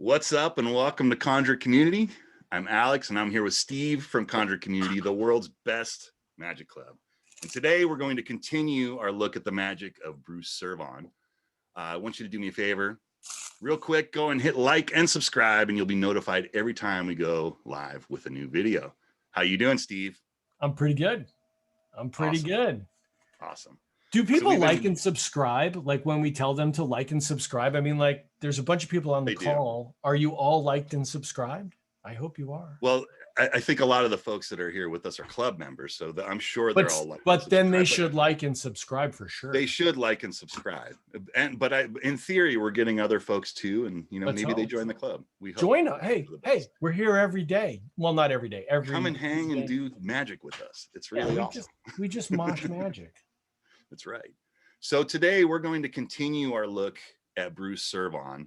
What's up and welcome to Conjuror Community. I'm Alex and I'm here with Steve from Conjuror Community, the world's best magic club. And today we're going to continue our look at the magic of Bruce Cervon. I want you to do me a favor. Real quick, go and hit like and subscribe and you'll be notified every time we go live with a new video. How you doing, Steve? I'm pretty good. Good. Awesome. Do people like and subscribe? Like when we tell them to like and subscribe? I mean, like there's a bunch of people on the call. Are you all liked and subscribed? I hope you are. Well, I think a lot of the folks that are here with us are club members, so I'm sure they're all like. But then they should like and subscribe for sure. They should like and subscribe, but in theory, we're getting other folks too, and maybe they join the club. We hope join us. Hey, we're here every day. Well, not every day. Come and hang and do magic with us. It's really awesome. We just mosh magic. That's right. So today we're going to continue our look at Bruce Cervon.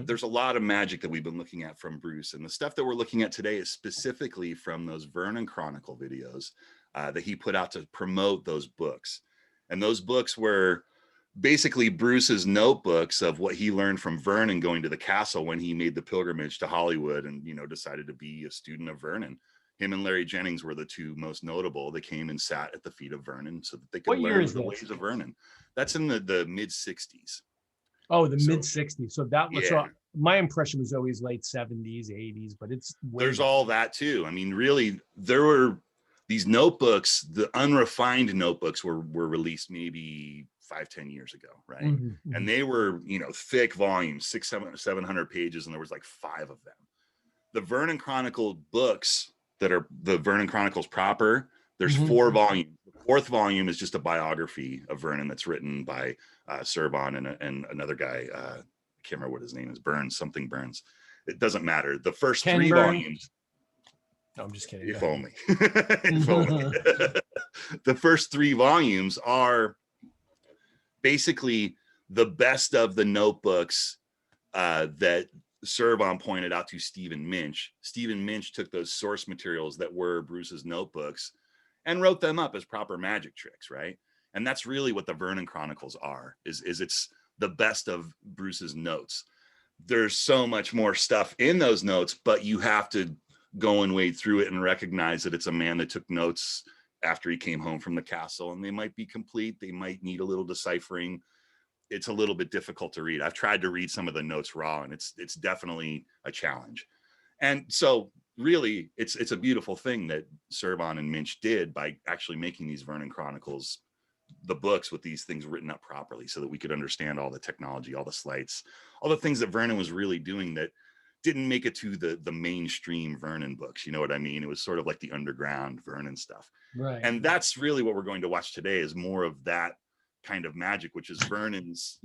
There's a lot of magic that we've been looking at from Bruce, and the stuff that we're looking at today is specifically from those Vernon Chronicle videos that he put out to promote those books. And those books were basically Bruce's notebooks of what he learned from Vernon going to the castle when he made the pilgrimage to Hollywood and decided to be a student of Vernon. Him and Larry Jennings were the two most notable. They came and sat at the feet of Vernon so that they could learn the ways of Vernon. That's in the mid 60s. Oh, the mid 60s. So that was my impression was always late 70s, 80s, but there's all that too. I mean, really, there were these notebooks, the unrefined notebooks were released maybe 5-10 years ago, right? And they were, thick volumes, 600-700 pages, and there was like 5 of them. The Vernon Chronicle books that are the Vernon Chronicles proper, there's 4 volumes. The 4th volume is just a biography of Vernon that's written by Cervon and another guy. I can't remember what his name is. Burns. It doesn't matter. The first 3 volumes. No, I'm just kidding. If only. If only. The first 3 volumes are basically the best of the notebooks that Cervon pointed out to Stephen Minch. Stephen Minch took those source materials that were Bruce's notebooks and wrote them up as proper magic tricks, right? And that's really what the Vernon Chronicles are, is it's the best of Bruce's notes. There's so much more stuff in those notes, but you have to go and wade through it and recognize that it's a man that took notes after he came home from the castle, and they might be complete. They might need a little deciphering. It's a little bit difficult to read. I've tried to read some of the notes raw, and it's definitely a challenge. And so really it's a beautiful thing that Cervon and Minch did by actually making these Vernon Chronicles, the books with these things written up properly so that we could understand all the technology, all the sleights, all the things that Vernon was really doing that didn't make it to the mainstream Vernon books. You know what I mean? It was sort of like the underground Vernon stuff. Right. And that's really what we're going to watch today, is more of that kind of magic, which is Vernon's,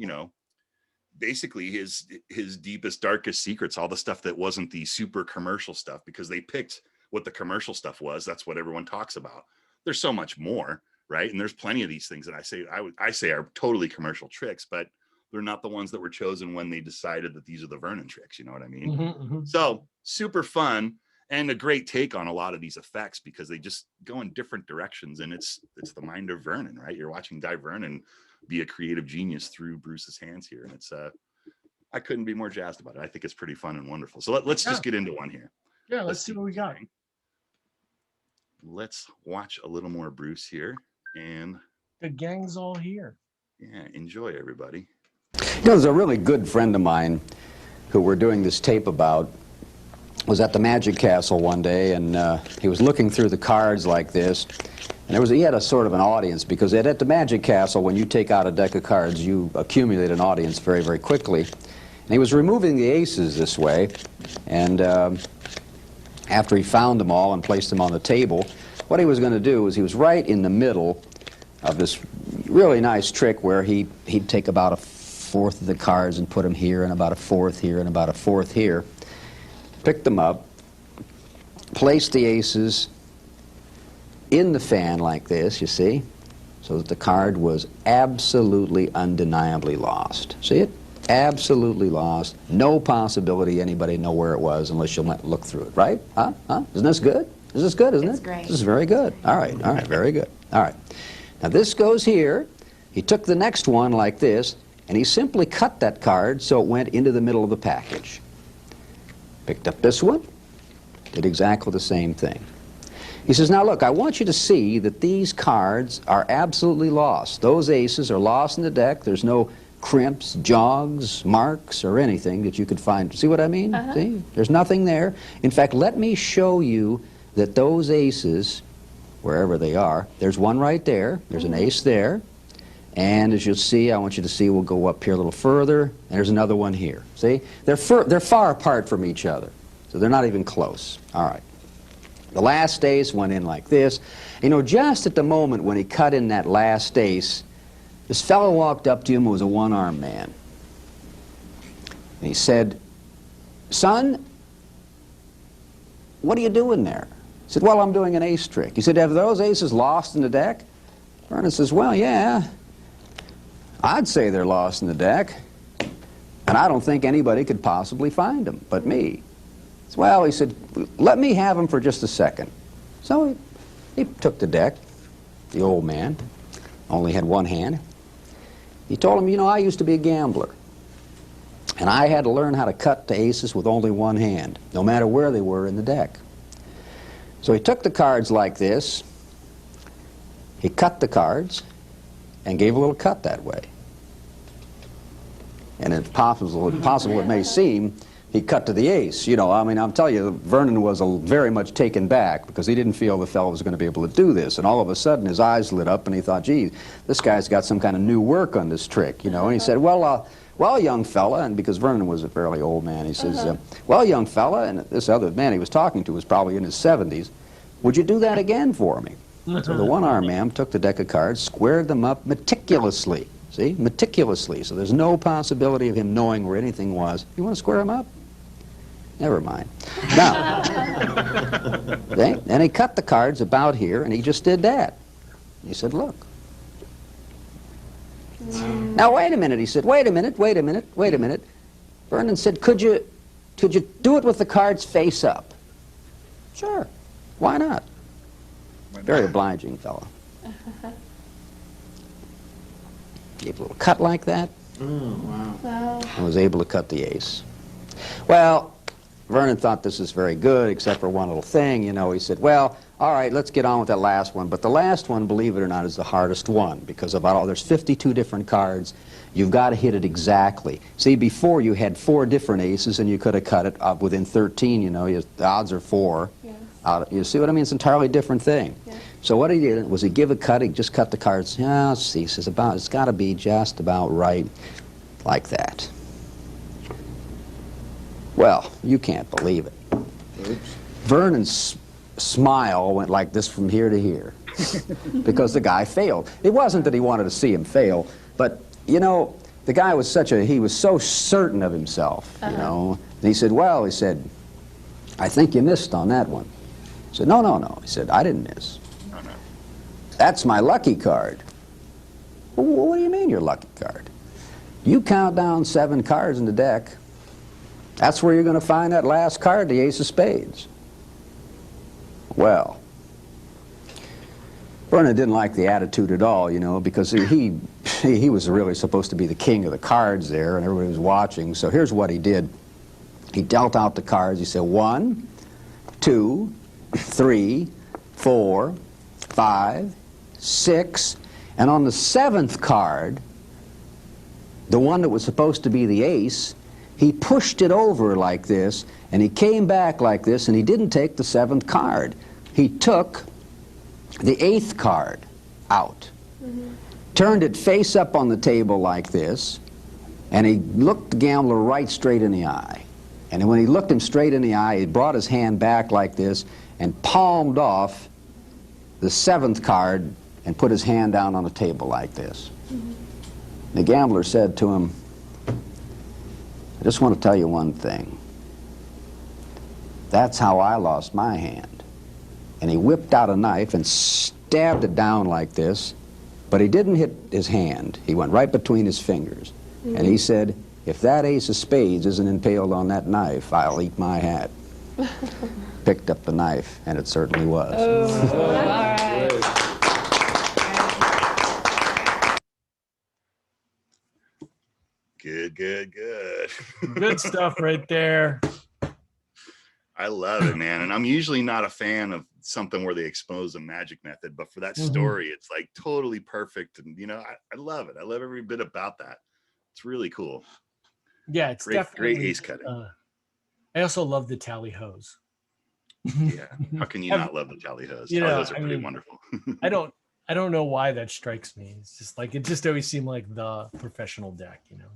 basically his deepest, darkest secrets, all the stuff that wasn't the super commercial stuff, because they picked what the commercial stuff was. That's what everyone talks about. There's so much more, right? And there's plenty of these things that I say are totally commercial tricks, but they're not the ones that were chosen when they decided that these are the Vernon tricks. You know what I mean? So super fun and a great take on a lot of these effects, because they just go in different directions, and it's the mind of Vernon, right? You're watching Guy Vernon be a creative genius through Bruce's hands here, and it's I couldn't be more jazzed about it. I think it's pretty fun and wonderful. So let's just get into one here. Yeah, let's see what we got. Let's watch a little more Bruce here, and the gang's all here. Yeah, enjoy, everybody. There's a really good friend of mine who we're doing this tape about, was at the Magic Castle one day, and he was looking through the cards like this, and he had a sort of an audience, because at the Magic Castle, when you take out a deck of cards, you accumulate an audience very, very quickly. And he was removing the aces this way, and after he found them all and placed them on the table, what he was going to do is he was right in the middle of this really nice trick where he'd take about a 1/4 of the cards and put them here, and about a 1/4 here, and about a 1/4 here. Pick them up, place the aces in the fan like this, you see, so that the card was absolutely, undeniably lost. See it? Absolutely lost. No possibility anybody know where it was unless you look through it, right? Huh? Isn't this good? This is good, isn't it? It's great. This is very good. All right, very good. All right. Now this goes here. He took the next one like this, and he simply cut that card so it went into the middle of the package. Picked up this one, did exactly the same thing. He says, now look, I want you to see that these cards are absolutely lost. Those aces are lost in the deck. There's no crimps, jogs, marks, or anything that you could find. See what I mean? See? There's nothing there. In fact, let me show you that those aces, wherever they are, there's one right there. There's an ace there. And as you'll see, I want you to see, we'll go up here a little further, and there's another one here. See? They're far apart from each other, so they're not even close. All right. The last ace went in like this. You know, just at the moment when he cut in that last ace, this fellow walked up to him who was a one-armed man. And he said, son, what are you doing there? He said, well, I'm doing an ace trick. He said, have those aces lost in the deck? Vernon says, well, yeah, I'd say they're lost in the deck. And I don't think anybody could possibly find them but me. Well, he said, let me have them for just a second. So he took the deck, the old man, only had one hand. He told him, you know, I used to be a gambler. And I had to learn how to cut the aces with only one hand, no matter where they were in the deck. So he took the cards like this, he cut the cards, and gave a little cut that way. And it's possible it may seem, he cut to the ace. You know, I mean, I'm telling you, Vernon was very much taken back because he didn't feel the fellow was going to be able to do this. And all of a sudden, his eyes lit up, and he thought, gee, this guy's got some kind of new work on this trick, you know. And he said, well, young fella, and because Vernon was a fairly old man, he says, well, young fella, and this other man he was talking to was probably in his 70s, would you do that again for me? So the one-armed man took the deck of cards, squared them up meticulously. See? Meticulously. So there's no possibility of him knowing where anything was. You want to square them up? Never mind. Now, and he cut the cards about here, and he just did that. He said, look. Now, wait a minute, he said. Wait a minute. Vernon said, could you do it with the cards face up? Sure. Why not? Very obliging fellow. Gave a little cut like that. Wow. And was able to cut the ace. Well, Vernon thought this was very good, except for one little thing. You know, he said, well, all right, let's get on with that last one. But the last one, believe it or not, is the hardest one because there's 52 different cards. You've got to hit it exactly. See, before you had 4 different aces, and you could have cut it up within 13, you know. The odds are 4. Yes. You see what I mean? It's an entirely different thing. Yes. So what he did was he give a cut. He just cut the cards. Yeah, let's see. He says, it's got to be just about right like that. Well, you can't believe it. Oops. Vernon's smile went like this from here to here because the guy failed. It wasn't that he wanted to see him fail, but, you know, the guy was he was so certain of himself, you know. And he said, well, I think you missed on that one. He said, no. He said, I didn't miss. No. That's my lucky card. Well, what do you mean your lucky card? You count down 7 cards in the deck. That's where you're going to find that last card, the ace of spades. Well, Vernon didn't like the attitude at all, you know, because he was really supposed to be the king of the cards there, and everybody was watching. So here's what he did. He dealt out the cards. He said 1, 2, 3, 4, 5, 6, and on the 7th card, the one that was supposed to be the ace, he pushed it over like this, and he came back like this, and he didn't take the 7th card. He took the 8th card out, turned it face up on the table like this, and he looked the gambler right straight in the eye. And when he looked him straight in the eye, he brought his hand back like this and palmed off the 7th card and put his hand down on the table like this. The gambler said to him, I just want to tell you one thing. That's how I lost my hand. And he whipped out a knife and stabbed it down like this, but he didn't hit his hand. He went right between his fingers. And he said, if that ace of spades isn't impaled on that knife, I'll eat my hat. Picked up the knife, and it certainly was. Oh, all right. Good. Good stuff right there. I love it, man. And I'm usually not a fan of something where they expose a magic method, but for that story, it's like totally perfect. And, you know, I love it. I love every bit about that. It's really cool. Yeah, it's definitely great ace cutting. I also love the tally hose. Yeah. How can you not love the tally hose? You Tally know, hose are pretty wonderful. I don't know why that strikes me. It's just like, it just always seemed like the professional deck, you know?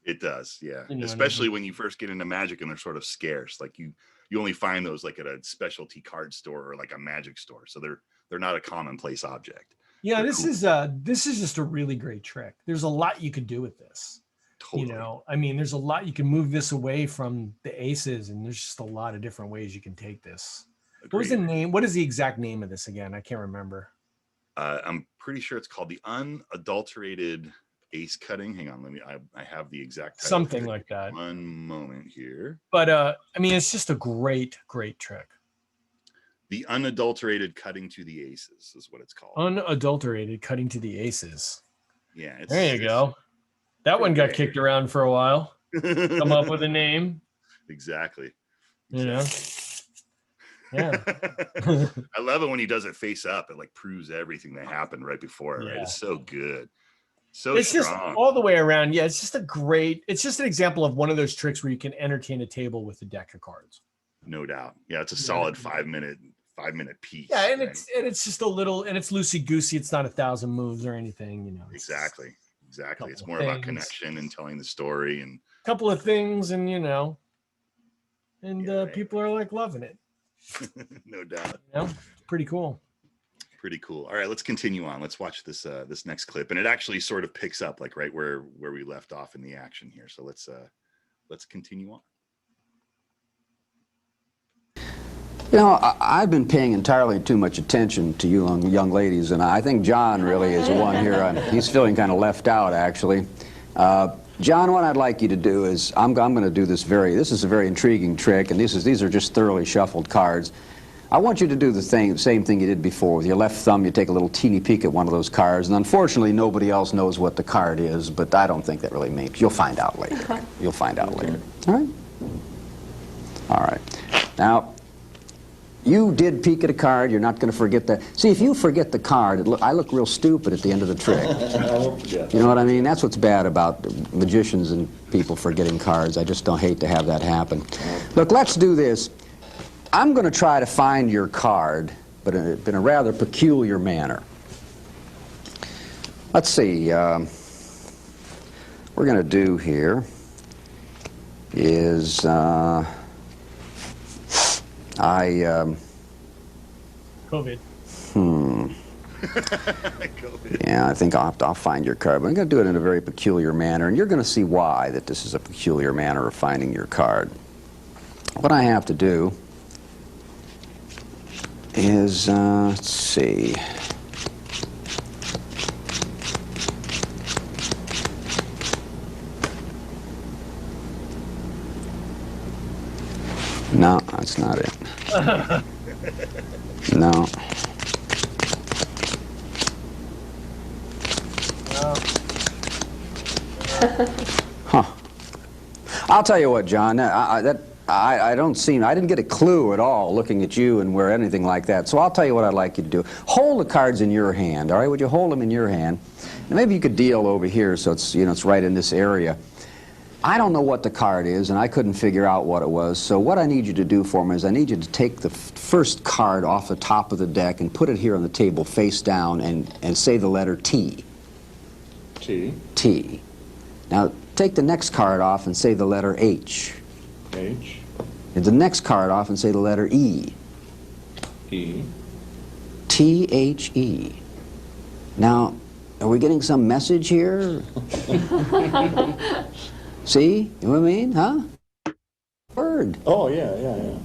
It does, yeah. You know, especially when you first get into Magic and they're sort of scarce. Like you only find those like at a specialty card store or like a Magic store. So they're not a commonplace object. Yeah, this is just a really great trick. There's a lot you could do with this. Totally. You know, I mean, there's a lot you can move this away from the aces, and there's just a lot of different ways you can take this. Agreed. What was the name? What is the exact name of this again? I can't remember. I'm pretty sure it's called the unadulterated ace cutting. Hang on, I have the exact title. Something like that. One moment here. But I mean, it's just a great trick. The unadulterated cutting to the aces is what it's called. Unadulterated cutting to the aces. Yeah. There you go. That one got kicked around for a while. Come up with a name. Exactly. You know? Yeah. I love it when he does it face up. It like proves everything that happened right before. Right? It's so good. So it's strong. Just all the way around. Yeah, it's just an example of one of those tricks where you can entertain a table with a deck of cards. No doubt. Yeah, it's a solid 5 minute piece. Yeah, and it's just a little, and it's loosey goosey. It's not 1,000 moves or anything, you know. Exactly. It's more about connection and telling the story and a couple of things, and you know, and people are like loving it. No doubt. You know? Pretty cool. Pretty cool. All right, let's continue on. Let's watch this this next clip, and it actually sort of picks up like right where we left off in the action here. So let's continue on. You know, I've been paying entirely too much attention to you young ladies, and I think John really is the one here. He's feeling kind of left out, actually. John, what I'd like you to do is, I'm going to do this is a very intriguing trick, and these are just thoroughly shuffled cards. I want you to do the same thing you did before. With your left thumb, you take a little teeny peek at one of those cards, and unfortunately, nobody else knows what the card is, but I don't think that really makes. You'll find out later. You'll find out later. All right? All right. Now, you did peek at a card. You're not going to forget that. See, if you forget the card, I look real stupid at the end of the trick. You know what I mean? That's what's bad about magicians and people forgetting cards. I just don't hate to have that happen. Look, let's do this. I'm going to try to find your card, but in a rather peculiar manner. Let's see. What we're going to do here is COVID. COVID. Yeah, I think I'll find your card, but I'm going to do it in a very peculiar manner, and you're going to see why that this is a peculiar manner of finding your card. What I have to do is, let's see. No, that's not it. No. Huh. I'll tell you what, John. I didn't get a clue at all looking at you and where anything like that. So I'll tell you what I'd like you to do. Hold the cards in your hand, all right? Would you hold them in your hand? And maybe you could deal over here so it's, you know, it's right in this area. I don't know what the card is, and I couldn't figure out what it was. So what I need you to do for me is I need you to take the first card off the top of the deck and put it here on the table face down and say the letter T. T. T. Now take the next card off and say the letter H. H. And the next card off and say the letter E. E. T-H-E. Now, are we getting some message here? See? You know what I mean? Huh? Word. Oh, yeah.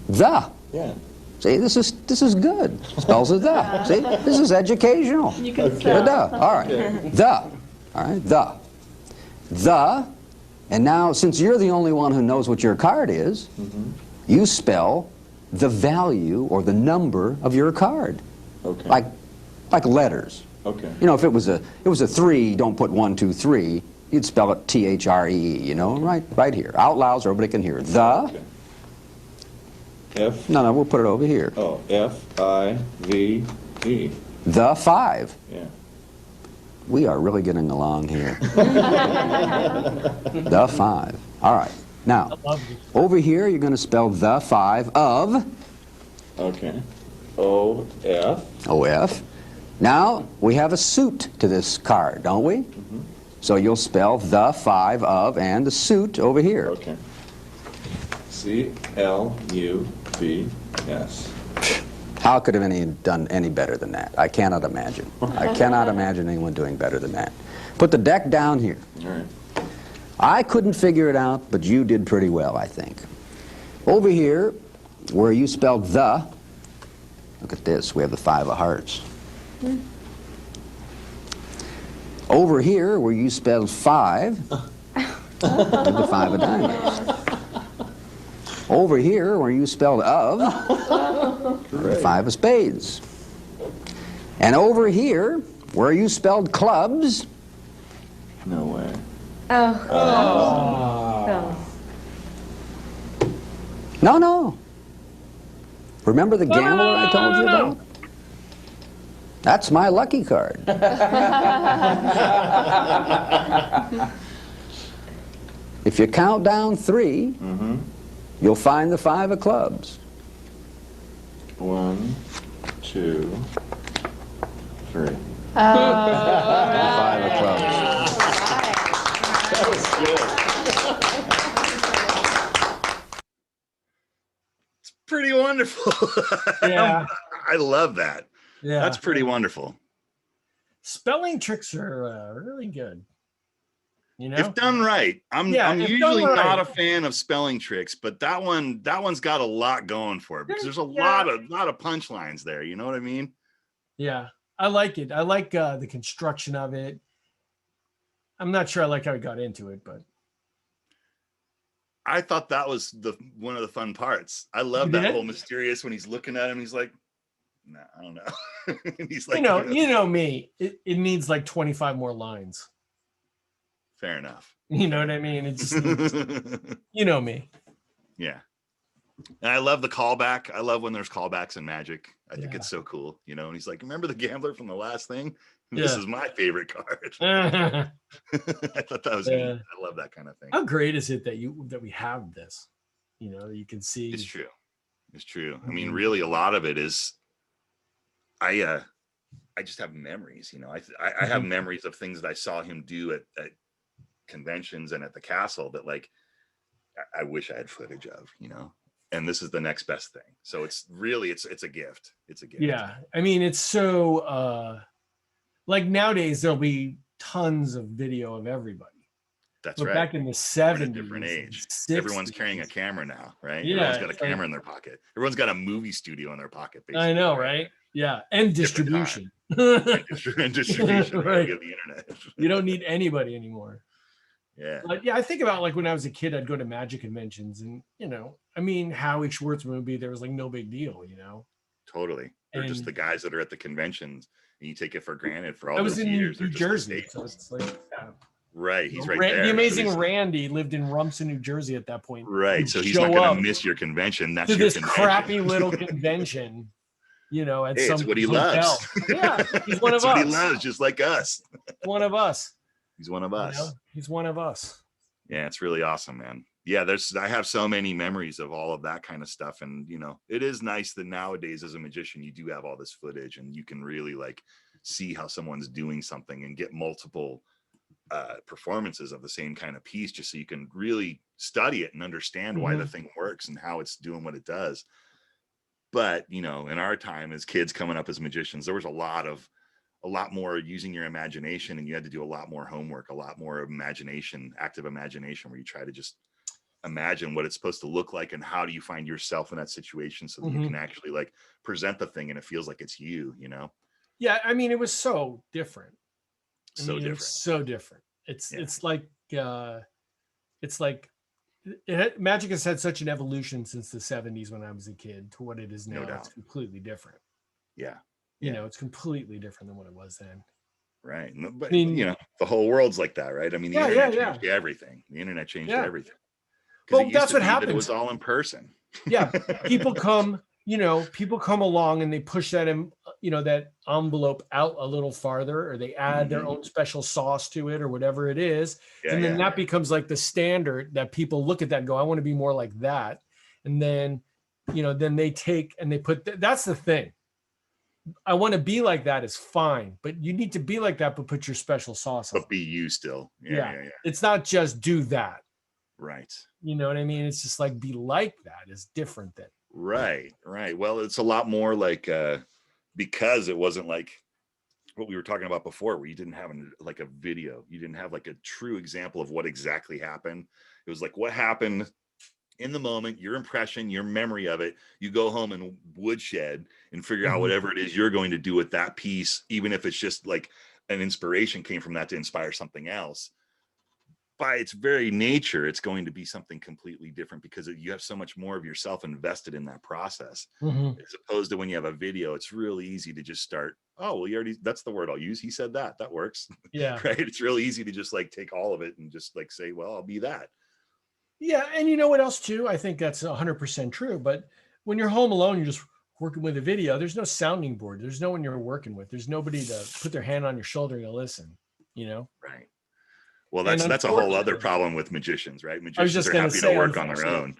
The. Yeah. See, this is good. Spells of the. See? This is educational. You can The. All right. Okay. The. All right. The. And now, since you're the only one who knows what your card is, you spell the value or the number of your card. Okay. Like letters. Okay. You know, if it was a 3, don't put 1, 2, 3. You'd spell it T-H-R-E-E, you know, right here. Out loud so everybody can hear. The. Okay. F. No, we'll put it over here. Oh, F-I-V-E. The 5. Yeah. We are really getting along here. The 5. All right. Now, over here, you're going to spell the 5 of. Okay. O-F. O-F. Now, we have a suit to this card, don't we? Mm-hmm. So you'll spell the 5 of and the suit over here. Okay. C-L-U-B-S. How could have any done any better than that? I cannot imagine. I cannot imagine anyone doing better than that. Put the deck down here. All right. I couldn't figure it out, but you did pretty well, I think. Over here, where you spelled the, look at this, we have the 5 of hearts. Over here, where you spelled 5, the 5 of diamonds. Over here, where you spelled of, the 5 of spades. And over here, where you spelled clubs. No way. Oh. No. Remember the gambler I told you about? That's my lucky card. If you count down 3, you'll find the 5 of clubs. 1, 2, 3. 5 of clubs. That was good. It's pretty wonderful. Yeah. I love that. Yeah. That's pretty wonderful. Spelling tricks are really good. You know, If done right. I'm if usually done right. not a fan of spelling tricks, but that one's got a lot going for it because there's a lot of punchlines there. You know what I mean? Yeah, I like it. I like the construction of it. I'm not sure I like how I got into it, but I thought that was one of the fun parts. I love You that did? whole mysterious when he's looking at him. He's like, "Nah, I don't know." And he's like, you know me. It needs like 25 more lines. Fair enough. You know what I mean? It just needs, you know me. Yeah. And I love the callback. I love when there's callbacks in Magic. I think Yeah. it's so cool. You know, and he's like, remember the gambler from the last thing? This Yeah. is my favorite card. How I thought that was neat. I love that kind of thing. great is it that we have this? You know, you can see. It's true. It's true. I mean, really, a lot of it is I just have memories, you know. I have memories of things that I saw him do at conventions and at the castle that like I wish I had footage of, you know. And this is the next best thing. So it's really it's a gift. It's a gift. Yeah. I mean, it's so like nowadays there'll be tons of video of everybody. That's But right. back in the We're 70s, in a different age. 60s, Everyone's carrying a camera now, right? Yeah, Everyone's got a it's like- camera in their pocket. Everyone's got a movie studio in their pocket. Basically, I know, right? Yeah, and Different distribution. And distribution, right? Right. You have the internet. You don't need anybody anymore. Yeah. But yeah, I think about like when I was a kid, I'd go to Magic conventions, and you know, I mean, Howie Schwartz movie, there was like no big deal, you know. Totally. They're just And- the guys that are at the conventions, and you take it for granted for all I was those in years. New They're just the Jersey, so staples. it's like Right. He's right Ran- there. The So amazing he's- Randy lived in Rumson, New Jersey at that point. Right. He'd So he's show not going up to miss your convention. That's to your this convention. crappy little convention, you know, at Hey, some it's what he hotel. loves. Yeah, he's one of It's what he us. loves, just like us. One of us. He's one of You us. know? He's one of us. Yeah, it's really awesome, man. Yeah, I have so many memories of all of that kind of stuff. And you know, it is nice that nowadays as a magician, you do have all this footage and you can really like see how someone's doing something and get multiple performances of the same kind of piece, just so you can really study it and understand why the thing works and how it's doing what it does. But you know, in our time as kids coming up as magicians, there was a lot more using your imagination, and you had to do a lot more homework, a lot more imagination, active imagination, where you try to just imagine what it's supposed to look like and how do you find yourself in that situation so that you can actually like present the thing and it feels like it's you know. Yeah, I mean, it was so different. So different. So different. It's like Magic has had such an evolution since the 70s when I was a kid to what it is now. No doubt. It's completely different. Yeah. You know, it's completely different than what it was then. Right. But I mean, you know, the whole world's like that, right? I mean, the internet changed everything. The internet changed everything. Well, It used that's to what be that happens. It was all in person. Yeah, people come, people come along and they push that that envelope out a little farther, or they add their own special sauce to it or whatever it is. Yeah, And then yeah. that becomes like the standard that people look at that and go, I want to be more like that. And then, then they take and they put, that's the thing. I want to be like that is fine, but you need to be like that, but put your special sauce on. But be you still. Yeah. It's not just do that. Right. You know what I mean? It's just like be like that is different than. Right. Well, it's a lot more like because it wasn't like what we were talking about before, where you didn't have like a video, you didn't have like a true example of what exactly happened. It was like what happened in the moment, your impression, your memory of it. You go home and woodshed and figure out whatever it is you're going to do with that piece, even if it's just like an inspiration came from that to inspire something else. By its very nature, it's going to be something completely different because you have so much more of yourself invested in that process. As opposed to when you have a video, it's really easy to just start, oh, well, that's the word I'll use. He said that works. Yeah. Right. It's really easy to just like take all of it and just like say, well, I'll be that. Yeah. And you know what else too? I think that's 100% true. But when you're home alone, you're just working with a video. There's no sounding board. There's no one you're working with. There's nobody to put their hand on your shoulder and listen, Right. Well, that's a whole other problem with magicians, right? Magicians are happy to work on their own.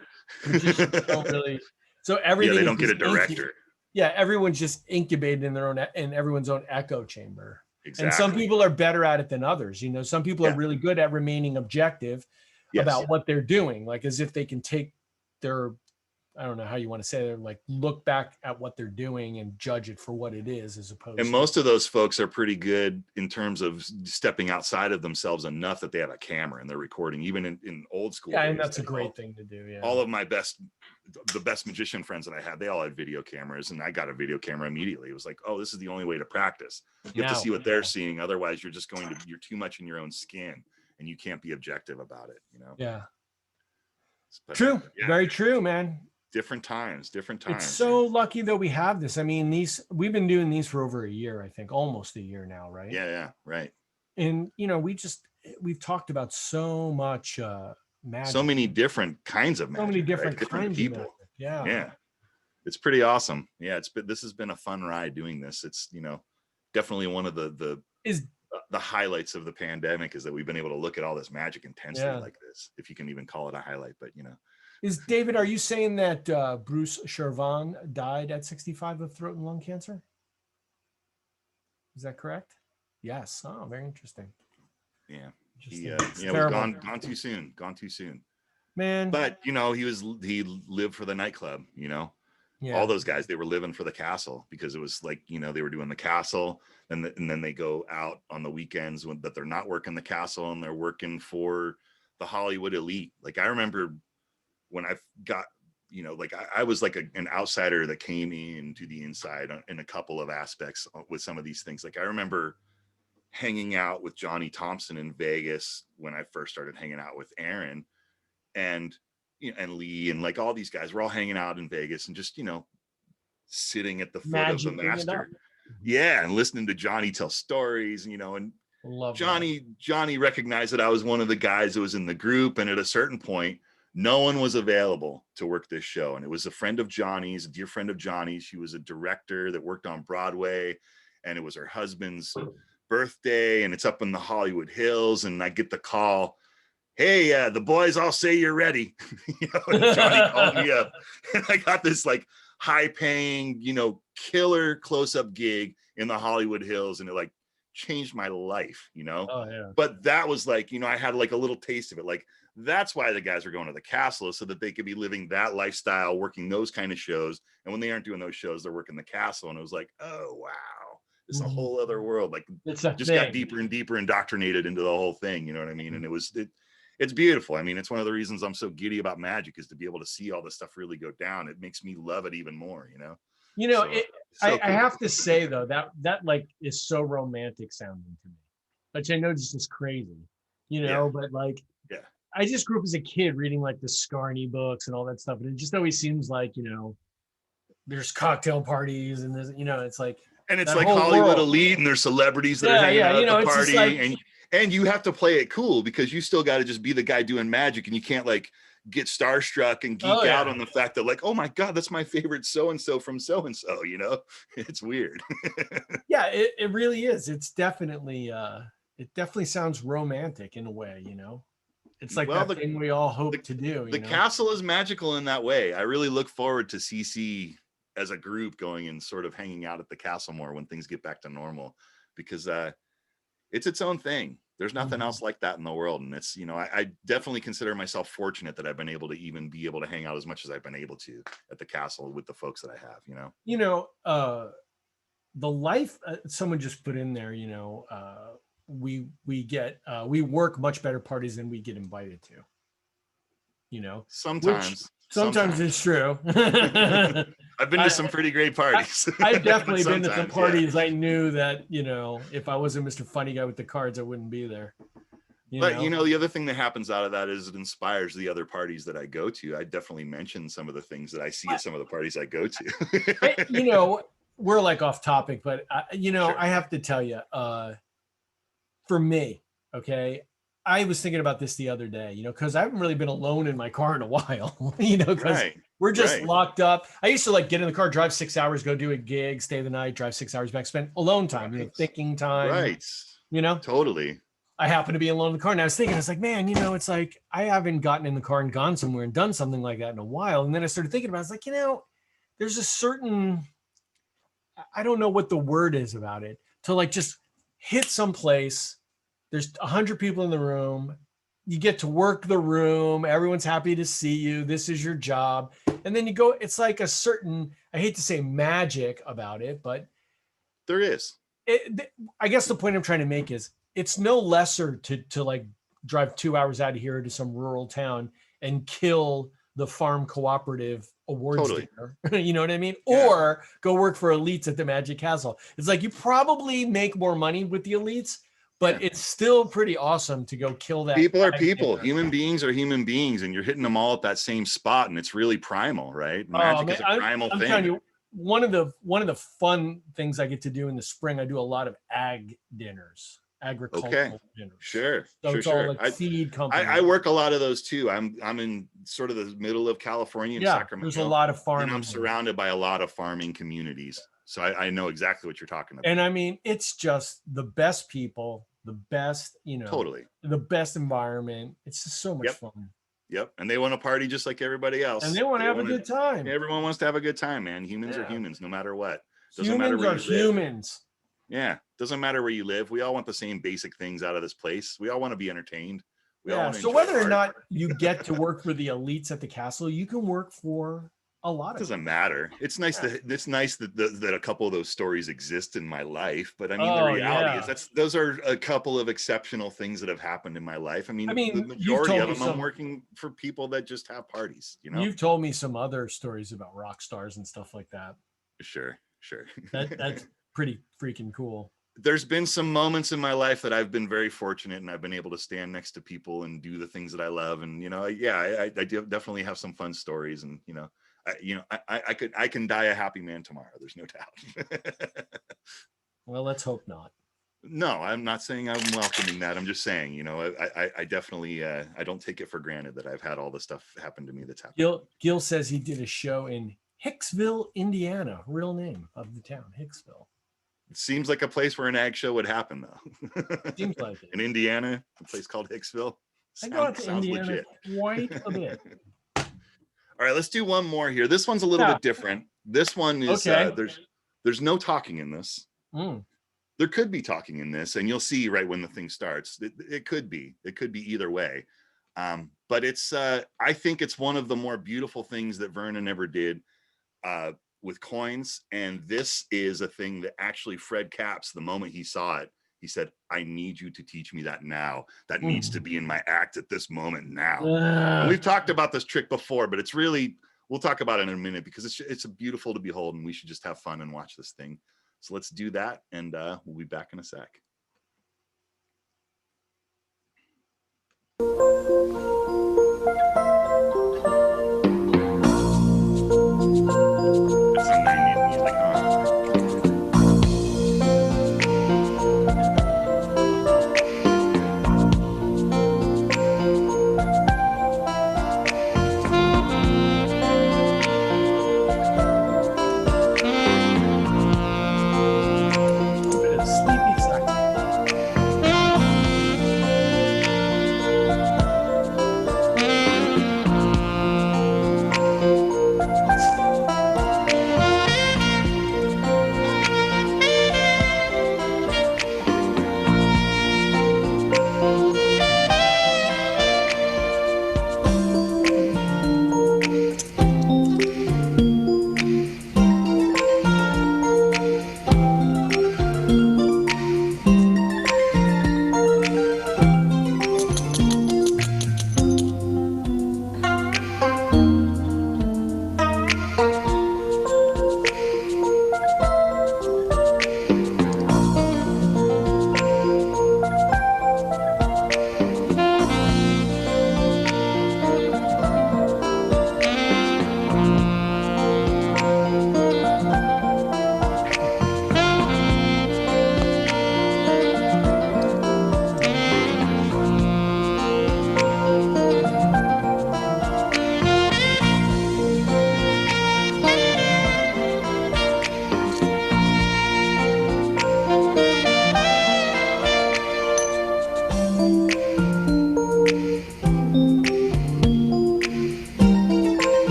Magicians don't really. So everything. Yeah, they don't get a director. Everyone's just incubated in everyone's own echo chamber. Exactly. And some people are better at it than others. Some people are really good at remaining objective about what they're doing, like as if they can take their, I don't know how you want to say it, like look back at what they're doing and judge it for what it is, as opposed and most of those folks are pretty good in terms of stepping outside of themselves enough that they have a camera and they're recording, even in old school. Yeah, and that's a great thing to do. Yeah. All of the best magician friends that I had, they all had video cameras, and I got a video camera immediately. It was like, oh, this is the only way to practice. You have to see what they're seeing. Otherwise, you're just you're too much in your own skin and you can't be objective about it, Yeah. But, true. Very true, man. Different times. It's so lucky that we have this. I mean, we've been doing these for over a year, I think, almost a year now, right? Yeah, right. And we've talked about so much magic. So many different kinds of magic. So many different right? kinds people. of magic. Yeah. It's pretty awesome. Yeah, this has been a fun ride doing this. It's definitely one of the highlights of the pandemic is that we've been able to look at all this magic intensely like this, if you can even call it a highlight, but Is David, are you saying that Bruce Cervon died at 65 of throat and lung cancer? Is that correct? Yes. Oh, very interesting. Yeah. He was gone too soon. Man. But he lived for the nightclub, all those guys, they were living for the castle because it was like, they were doing the castle and then they go out on the weekends that they're not working the castle and they're working for the Hollywood elite. Like I remember when I got, I was like an outsider that came into the inside in a couple of aspects with some of these things. Like I remember hanging out with Johnny Thompson in Vegas when I first started hanging out with Aaron and Lee and like all these guys were all hanging out in Vegas and just, sitting at the foot of the master. Yeah. And listening to Johnny tell stories, and Johnny recognized that I was one of the guys that was in the group. And at a certain point, no one was available to work this show. And it was a friend of Johnny's, a dear friend of Johnny's. She was a director that worked on Broadway and it was her husband's birthday and it's up in the Hollywood Hills. And I get the call, hey, the boys all say you're ready. And Johnny called me up and I got this like high paying, killer close-up gig in the Hollywood Hills. And it like changed my life, Oh, yeah. But that was like, I had like a little taste of it. Like, that's why the guys are going to the castle so that they could be living that lifestyle, working those kind of shows. And when they aren't doing those shows, they're working the castle. And it was like, oh, wow, it's a whole other world. Like got deeper and deeper indoctrinated into the whole thing. You know what I mean? And it's beautiful. I mean, it's one of the reasons I'm so giddy about magic is to be able to see all this stuff really go down. It makes me love it even more, I have to say though, that like is so romantic sounding to me, which I know this is crazy, but like, I just grew up as a kid reading like the Scarney books and all that stuff. And it just always seems like, there's cocktail parties and there's, it's like, and it's like Hollywood elite and there's celebrities that are hanging out at the party. Like, and you have to play it cool because you still got to just be the guy doing magic and you can't like, get starstruck and geek out on the fact that like, oh my God, that's my favorite so-and-so from so-and-so, you know, it's weird. Yeah, it really is. It's definitely, it definitely sounds romantic in a way, you know, it's like that thing we all hope to do. The castle is magical in that way. I really look forward to CC as a group going and sort of hanging out at the castle more when things get back to normal, because it's its own thing. There's nothing else like that in the world. And it's, you know, I definitely consider myself fortunate that I've been able to even be able to hang out as much as I've been able to at the castle with the folks that I have, you know. The life someone just put in there, you know, we work much better parties than we get invited to, you know. Sometimes it's true. I've been to some pretty great parties. I've definitely been to some parties. I knew that, you know, if I wasn't Mr. Funny Guy with the cards, I wouldn't be there. You know, the other thing that happens out of that is it inspires the other parties that I go to. I definitely mention some of the things that I see at some of the parties I go to. You know, we're like off topic, but you know, Sure. I have to tell you, for me, okay, I was thinking about this the other day, you know, because I haven't really been alone in my car in a while, you know, because we're just locked up. I used to like get in the car, drive 6 hours, go do a gig, stay the night, drive 6 hours back, spend alone time, you know, thinking time. Right. You know, totally. I happen to be alone in the car. And I was thinking, I was like, man, you know, it's like I haven't gotten in the car and gone somewhere and done something like that in a while. And then I started thinking about it. I was like, you know, there's a certain, I don't know what the word is about it, to like just hit someplace. There's 100 people in the room. You get to work the room. Everyone's happy to see you. This is your job. And then you go, it's like a certain, I hate to say magic about it, but there is. I guess the point I'm trying to make is it's no lesser to like drive 2 hours out of here to some rural town and kill the farm cooperative awards dinner. You know what I mean? Yeah. Or go work for elites at the Magic Castle. It's like you probably make more money with the elites, but it's still pretty awesome to go kill that. People are people. Human beings are human beings, and you're hitting them all at that same spot, and it's really primal, right? Magic is a primal thing. I'm telling you, one of the fun things I get to do in the spring, I do a lot of agricultural dinners. Sure. So it's all like seed companies. I work a lot of those too. I'm in sort of the middle of California in Sacramento. There's a lot of farming. And I'm surrounded by a lot of farming communities. So I know exactly what you're talking about. And I mean, it's just the best people, the best, you know, the best environment. It's just so much fun. Yep. And they want to party just like everybody else. And they want to have a good time. Everyone wants to have a good time, man. Humans are humans, no matter what. Humans are humans. Yeah. Doesn't matter where you live. We all want the same basic things out of this place. We all want to be entertained. So whether or not you get to work for the elites at the castle, you can work for a lot of it. Doesn't matter. It's nice that a couple of those stories exist in my life. But I mean, the reality is those are a couple of exceptional things that have happened in my life. I mean the majority of them I'm working for people that just have parties, you know. You've told me some other stories about rock stars and stuff like that. Sure. That's pretty freaking cool. There's been some moments in my life that I've been very fortunate, and I've been able to stand next to people and do the things that I love. And, you know, I definitely have some fun stories, and, you know, I can die a happy man tomorrow. There's no doubt. Well, let's hope not. No, I'm not saying I'm welcoming that. I'm just saying, you know, I definitely, I don't take it for granted that I've had all the stuff happen to me that's happened. Gil says he did a show in Hicksville, Indiana, real name of the town, Hicksville. It seems like a place where an ag show would happen, though. Seems like it. In Indiana, a place called Hicksville. I go out to Indiana legit. Quite a bit. All right, let's do one more here. This one's a little bit different. This one is there's no talking in this. There could be talking in this, and you'll see right when the thing starts. It could be either way. But it's I think it's one of the more beautiful things that Vernon ever did with coins. And this is a thing that actually Fred Capps, the moment he saw it, he said, I need you to teach me that now. That needs to be in my act at this moment now. And we've talked about this trick before, but it's really, we'll talk about it in a minute, because it's beautiful to behold, and we should just have fun and watch this thing. So let's do that, and we'll be back in a sec.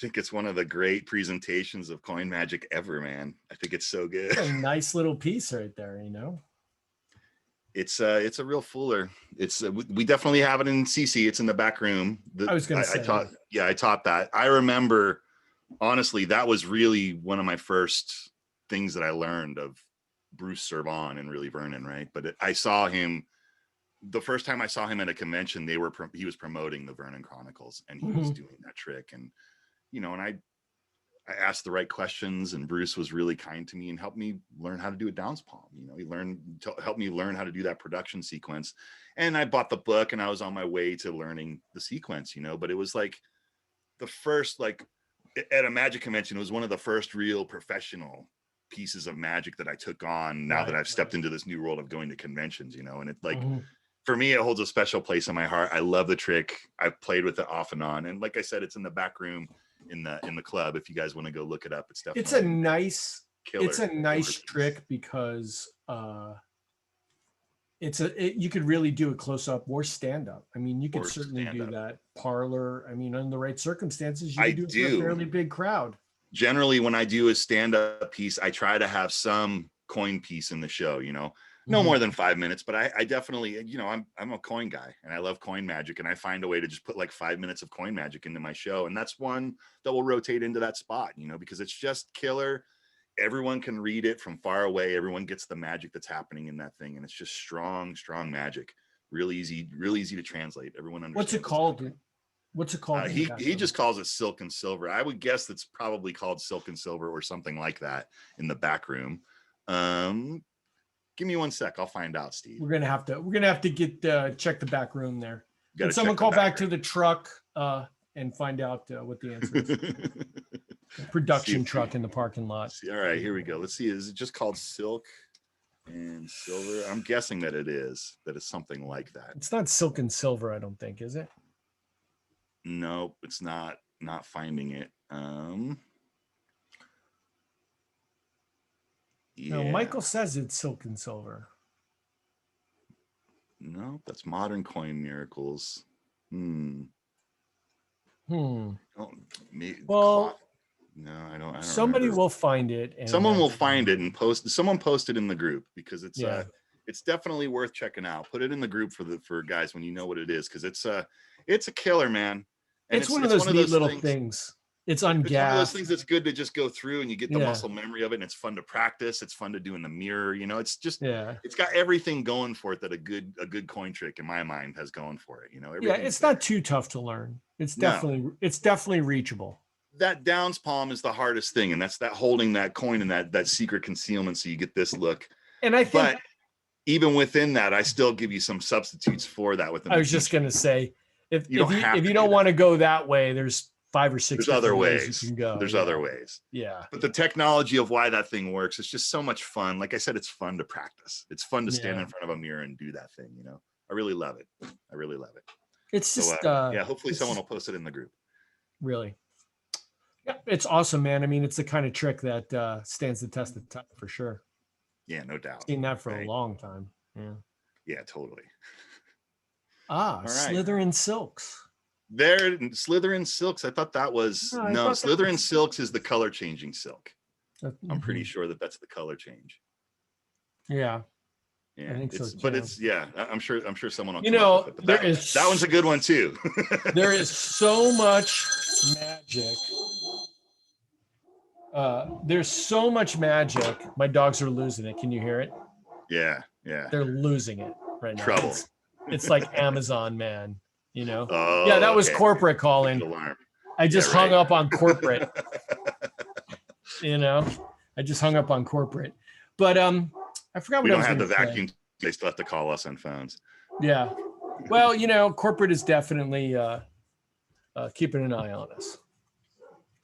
think it's one of the great presentations of coin magic ever, man. I think it's so good. A nice little piece right there, It's a real fooler. It's we definitely have it in CC. It's in the back room. I was gonna say, I taught that. I remember, honestly, that was really one of my first things that I learned of Bruce Cervon and really Vernon, right? But I saw him the first time I saw him at a convention. He was promoting the Vernon Chronicles, and he was doing that trick. And and I asked the right questions, and Bruce was really kind to me and helped me learn how to do a downs palm. He helped me learn how to do that production sequence. And I bought the book, and I was on my way to learning the sequence. But it was like the first, like at a magic convention, it was one of the first real professional pieces of magic that I took on now that I've stepped into this new world of going to conventions, and it like for me, it holds a special place in my heart. I love the trick. I've played with it off and on, and like I said, it's in the back room in the club. If you guys want to go look it up, it's definitely a nice trick because you could really do a close up or stand up. I mean, you could certainly do that parlor. I mean, in the right circumstances, you could do it for a fairly big crowd. Generally, when I do a stand-up piece, I try to have some coin piece in the show, no more than 5 minutes, but I definitely, I'm a coin guy, and I love coin magic, and I find a way to just put like 5 minutes of coin magic into my show. And that's one that will rotate into that spot, because it's just killer. Everyone can read it from far away. Everyone gets the magic that's happening in that thing. And it's just strong magic. Real easy to translate. Everyone understands. What's it called? He just calls it silk and silver. I would guess it's probably called silk and silver or something like that in the back room. Give me 1 sec. I'll find out, Steve. We're gonna have to get check the back room there. Can someone call back to the truck and find out what the answer is? Production truck in the parking lot. All right, here we go. Let's see. Is it just called silk and silver? I'm guessing that it's something like that. It's not silk and silver, I don't think, is it? Nope, it's not finding it. No, Michael says it's silk and silver. No, that's Modern Coin Miracles. Well, no, I don't. Somebody will find it. And someone will find it and post. Someone post it in the group because it's definitely worth checking out. Put it in the group for guys when you know what it is, because it's a killer, man. And it's one of those neat little things. It's ungaffed. It's one of those things that's good to just go through, and you get the muscle memory of it, and it's fun to practice. It's fun to do in the mirror. It's just it's got everything going for it that a good coin trick in my mind has going for it. It's not too tough to learn. It's definitely reachable. That downs palm is the hardest thing, and that's that holding that coin in that secret concealment, so you get this look. And I think, but even within that, I still give you some substitutes for that. I was just going to say, if you don't want to go that way, there's 5 or 6 other ways you can go. There's other ways. Yeah. But the technology of why that thing works, it's just so much fun. Like I said, it's fun to practice. It's fun to stand in front of a mirror and do that thing. I really love it. It's just hopefully someone will post it in the group. Really. Yeah, it's awesome, man. I mean, it's the kind of trick that stands the test of time for sure. Yeah, no doubt. Seen that for a long time. Yeah, totally. Right. Slytherin Silks. There, Slytherin Silks. I thought that was Slytherin Silks is the color changing silk. I'm pretty sure that's the color change. Yeah. Yeah, I think so too. But I'm sure someone will. That one's a good one too. There is so much magic. There's so much magic. My dogs are losing it. Can you hear it? Yeah. They're losing it right now. Trouble. It's like Amazon, man. That was corporate calling. Alarm. I just hung up on corporate. I just hung up on corporate. But I forgot what I was going to say. We don't have the vacuum. They still have to call us on phones. Yeah. Well, corporate is definitely keeping an eye on us.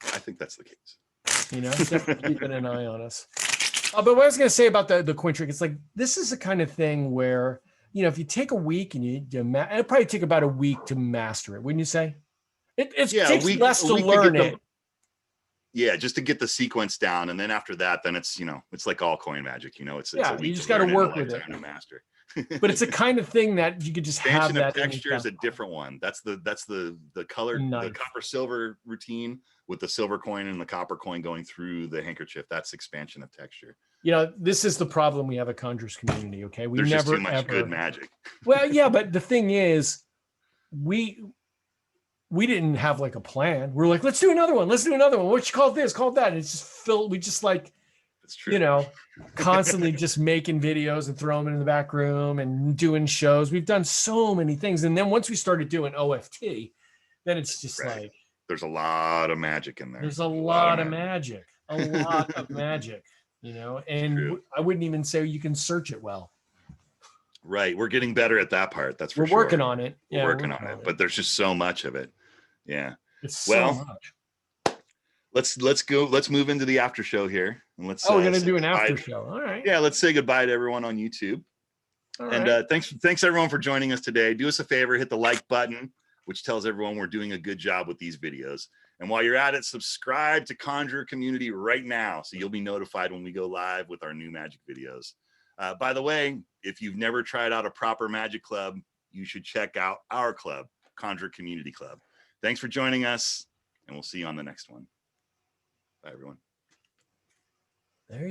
I think that's the case. Definitely keeping an eye on us. But what I was going to say about the coin trick, it's like, this is the kind of thing where, if you take a week and it'll probably take about a week to master it, wouldn't you say? It takes less to learn it. Yeah, just to get the sequence down, and then after that, then it's it's like all coin magic. It's a week you just got to work with it to master. but it's a kind of thing that you could just have Expansion that of texture is a different one. That's the color, the copper silver routine with the silver coin and the copper coin going through the handkerchief. That's expansion of texture. You know, this is the problem we have at Conjurers Community. Okay, There's just too much good magic. Well, yeah, but the thing is, we didn't have like a plan. We're like, let's do another one. Let's do another one. What you call this? Call that. And it's just filled. We just like, That's true. you know, constantly just making videos and throwing them in the back room and doing shows. We've done so many things. And then once we started doing OFT, then it's just like, there's a lot of magic in there. There's a lot of magic, a lot of magic, you know, and I wouldn't even say you can search it well. Right. We're getting better at that part. That's for sure. We're working on it. We're working on it, but there's just so much of it. Yeah. It's so much. Let's move into the after show here. And let's we're gonna do an after show. All right. Yeah, let's say goodbye to everyone on YouTube. Thanks everyone for joining us today. Do us a favor, hit the like button, which tells everyone we're doing a good job with these videos. And while you're at it, subscribe to Conjuror Community right now so you'll be notified when we go live with our new magic videos. By the way, if you've never tried out a proper magic club, you should check out our club, Conjuror Community Club. Thanks for joining us, and we'll see you on the next one. Bye, everyone. There you